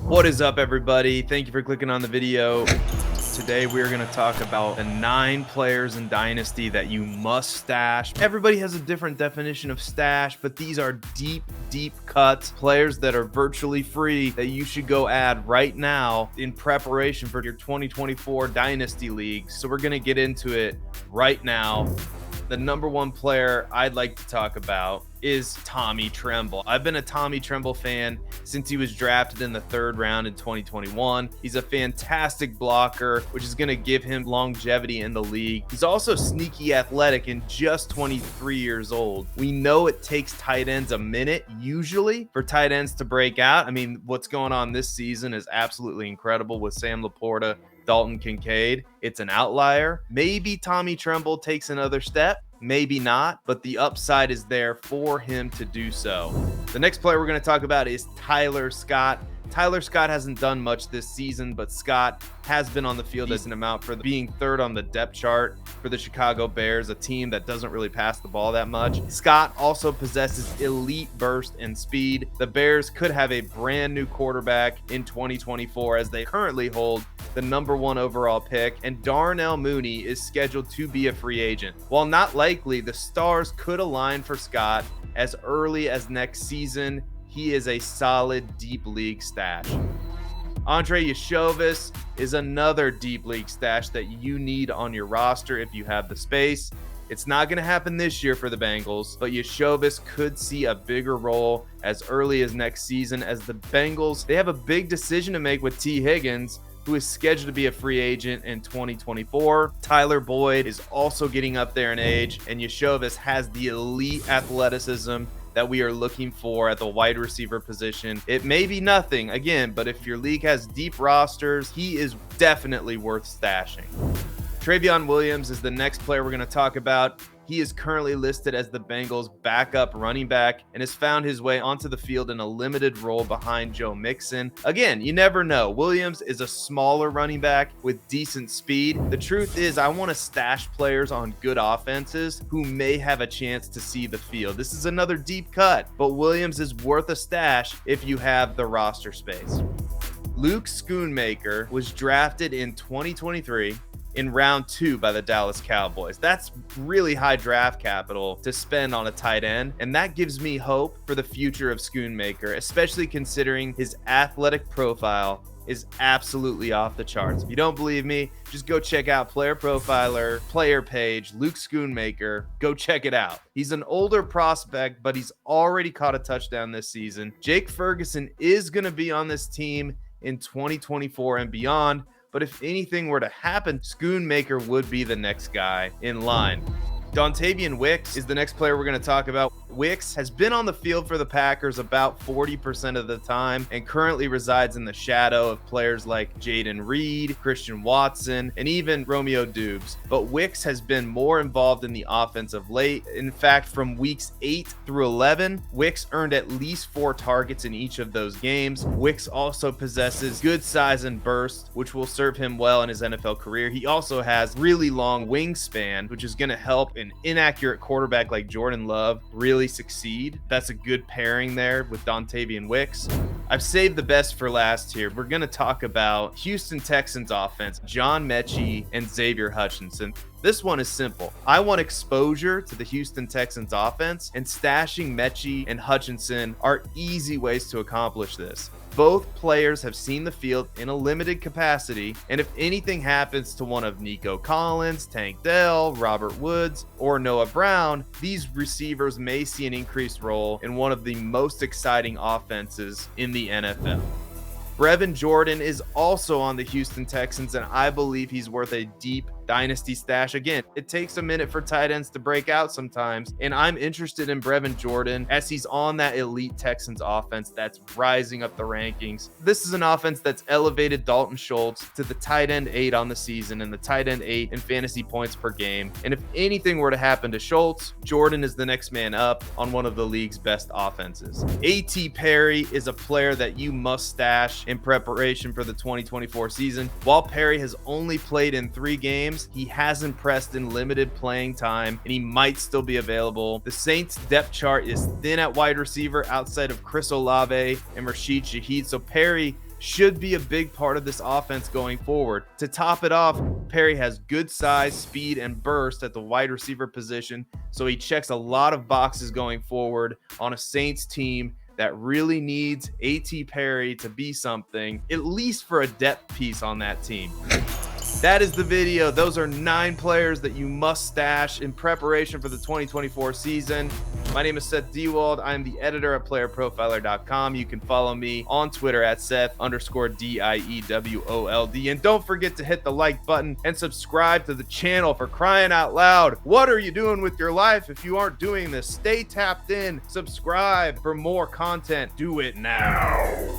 What is up, everybody? Thank you for clicking on the video. Today we're going to talk about the 9 players in Dynasty that you must stash. Everybody has a different definition of stash, but these are deep cuts, players that are virtually free that you should go add right now in preparation for your 2024 Dynasty League. So we're going to get into it right now. The number one player I'd like to talk about is Tommy Tremble. I've been a Tommy Tremble fan since he was drafted in the 3rd round in 2021. He's a fantastic blocker, which is going to give him longevity in the league. He's also sneaky athletic and just 23 years old. We know it takes tight ends a minute usually for tight ends to break out. I mean, what's going on this season is absolutely incredible with Sam Laporta, Dalton Kincaid. It's an outlier. Maybe Tommy Tremble takes another step, maybe not, but the upside is there for him to do so. The next player we're going to talk about is Tyler Scott. Tyler Scott hasn't done much this season, but Scott has been on the field as an amount for being 3rd on the depth chart for the Chicago Bears, a team that doesn't really pass the ball that much. Scott also possesses elite burst and speed. The Bears could have a brand new quarterback in 2024 as they currently hold the number 1 overall pick, and Darnell Mooney is scheduled to be a free agent. While not likely, the stars could align for Scott as early as next season. He is a solid deep league stash. Andre Yashovis is another deep league stash that you need on your roster if you have the space. It's not going to happen this year for the Bengals, but Yashovis could see a bigger role as early as next season, as the Bengals, they have a big decision to make with T. Higgins, who is scheduled to be a free agent in 2024. Tyler Boyd is also getting up there in age, and Yashovis has the elite athleticism that we are looking for at the wide receiver position. It may be nothing, again, but if your league has deep rosters, he is definitely worth stashing. Trayon Williams is the next player we're going to talk about. He is currently listed as the Bengals' backup running back and has found his way onto the field in a limited role behind Joe Mixon. Again, you never know. Williams is a smaller running back with decent speed. The truth is, I want to stash players on good offenses who may have a chance to see the field. This is another deep cut, but Williams is worth a stash if you have the roster space. Luke Schoonmaker was drafted in 2023 in round 2 by the Dallas Cowboys. That's really high draft capital to spend on a tight end, and that gives me hope for the future of Schoonmaker, especially considering his athletic profile is absolutely off the charts. If you don't believe me, just go check out Player Profiler, player page, Luke Schoonmaker. Go check it out. He's an older prospect, but he's already caught a touchdown this season. Jake Ferguson is going to be on this team in 2024 and beyond, but if anything were to happen, Schoonmaker would be the next guy in line. Davian Wix is the next player we're going to talk about. Wix has been on the field for the Packers about 40% of the time and currently resides in the shadow of players like Jaden Reed, Christian Watson, and even Romeo Dubes. But Wix has been more involved in the offense of late. In fact, from weeks 8 through 11, Wix earned at least 4 targets in each of those games. Wix also possesses good size and burst, which will serve him well in his NFL career. He also has really long wingspan, which is going to help an inaccurate quarterback like Jordan Love really succeed. That's a good pairing there with Davian Wix. I've saved the best for last here. We're going to talk about Houston Texans offense, John Mechie and Xavier Hutchinson. This one is simple. I want exposure to the Houston Texans offense, and stashing Mechie and Hutchinson are easy ways to accomplish this. Both players have seen the field in a limited capacity, and if anything happens to one of Nico Collins, Tank Dell, Robert Woods, or Noah Brown, these receivers may see an increased role in one of the most exciting offenses in the NFL. Brevin Jordan is also on the Houston Texans, and I believe he's worth a deep dynasty stash. Again, it takes a minute for tight ends to break out sometimes, and I'm interested in Brevin Jordan as he's on that elite Texans offense that's rising up the rankings. This is an offense that's elevated Dalton Schultz to the tight end 8 on the season and the tight end 8 in fantasy points per game. And if anything were to happen to Schultz, Jordan is the next man up on one of the league's best offenses. A.T. Perry is a player that you must stash in preparation for the 2024 season. While Perry has only played in 3 games, he has impressed in limited playing time, and he might still be available. The Saints depth chart is thin at wide receiver outside of Chris Olave and Rashid Shaheed, so Perry should be a big part of this offense going forward. To top it off, Perry has good size, speed, and burst at the wide receiver position, so he checks a lot of boxes going forward on a Saints team that really needs A.T. Perry to be something, at least for a depth piece on that team. That is the video. Those are 9 players that you must stash in preparation for the 2024 season. My name is Seth Dewald. I am the editor at playerprofiler.com. You can follow me on Twitter at Seth_DIEWOLD. And don't forget to hit the like button and subscribe to the channel, for crying out loud. What are you doing with your life if you aren't doing this? Stay tapped in, subscribe for more content. Do it now.